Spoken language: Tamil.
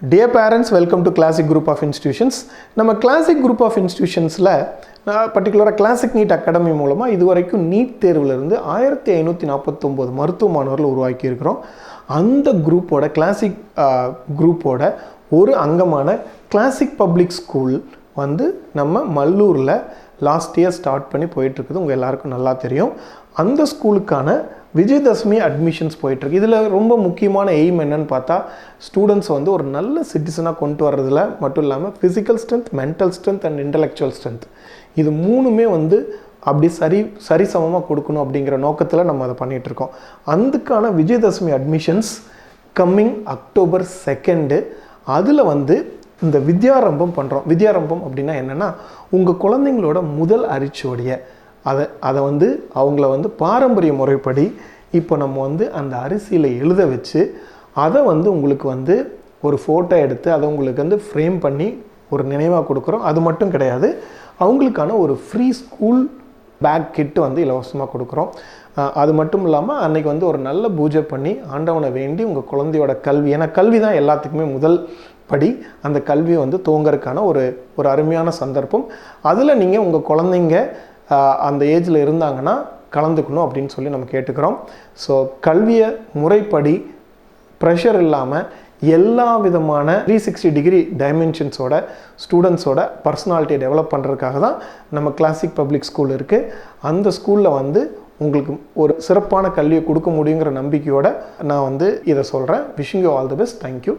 Dear parents, welcome to Classic Group of Institutions. நம்ம Classic Group of Institutionsல பர்టిక్యులரா Classic NEET Academy மூலமா இதுவரைக்கும் நீட் தேர்வுல இருந்து 1549 மருத்துவ மாணவர்கள் உருவாக்கி இருக்கிறோம். அந்த குரூப்போட Classic குரூப்போட ஒரு அங்கமான Classic Public School வந்து நம்ம மல்லூர்ல லாஸ்ட் இயர் ஸ்டார்ட் பண்ணி போயிட்டு இருக்குது. உங்க எல்லாருக்கும் நல்லா தெரியும். அந்த ஸ்கூலுக்கான விஜயதசமி அட்மிஷன்ஸ் போயிட்டுருக்கு. இதில் ரொம்ப முக்கியமான எய்ம் என்னன்னு பார்த்தா ஸ்டூடெண்ட்ஸ் வந்து ஒரு நல்ல சிட்டிசனாக கொண்டு வர்றதுல மட்டும் இல்லாமல் physical strength, mental strength and intellectual strength இது மூணுமே வந்து அப்படி சரிசமமாக கொடுக்கணும் அப்படிங்கிற நோக்கத்தில் நம்ம அதை பண்ணிகிட்ருக்கோம். அதுக்கான விஜயதசமி அட்மிஷன்ஸ் கம்மிங் அக்டோபர் 2 அதில் வந்து இந்த வித்யாரம்பம் பண்ணுறோம். வித்யாரம்பம் அப்படின்னா என்னென்னா உங்கள் குழந்தைங்களோட முதல் அரிச்சுவடியை அதை வந்து அவங்கள வந்து பாரம்பரிய முறைப்படி இப்போ நம்ம வந்து அந்த அரிசியில் எழுத வச்சு அதை வந்து உங்களுக்கு வந்து ஒரு ஃபோட்டோ எடுத்து அதை உங்களுக்கு வந்து ஃப்ரேம் பண்ணி ஒரு நினைவாக கொடுக்குறோம். அது மட்டும் கிடையாது, அவங்களுக்கான ஒரு ஃப்ரீ ஸ்கூல் பேக் கிட்டு வந்து இலவசமாக கொடுக்குறோம். அது மட்டும் இல்லாமல் அன்றைக்கி வந்து ஒரு நல்ல பூஜை பண்ணி ஆண்டவனை வேண்டி உங்கள் குழந்தையோட கல்வி, ஏன்னா கல்வி தான் எல்லாத்துக்குமே முதல் படி, அந்த கல்வியை வந்து துவங்கறதுக்கான ஒரு அருமையான சந்தர்ப்பம். அதில் நீங்கள் உங்கள் குழந்தைங்க அந்த ஏஜில் இருந்தாங்கன்னா கலந்துக்கணும் அப்படின்னு சொல்லி நம்ம கேட்டுக்கிறோம். ஸோ கல்வியை முறைப்படி ப்ரெஷர் இல்லாமல் எல்லா விதமான 360 டிகிரி டைமென்ஷன்ஸோட ஸ்டூடெண்ட்ஸோட பர்சனாலிட்டியை டெவலப் பண்ணுறதுக்காக தான் நம்ம கிளாசிக் பப்ளிக் ஸ்கூல் இருக்குது. அந்த ஸ்கூலில் வந்து உங்களுக்கு ஒரு சிறப்பான கல்வியை கொடுக்க முடியுங்கிற நம்பிக்கையோடு நான் வந்து இதை சொல்கிறேன். Wishing you all the best. Thank you.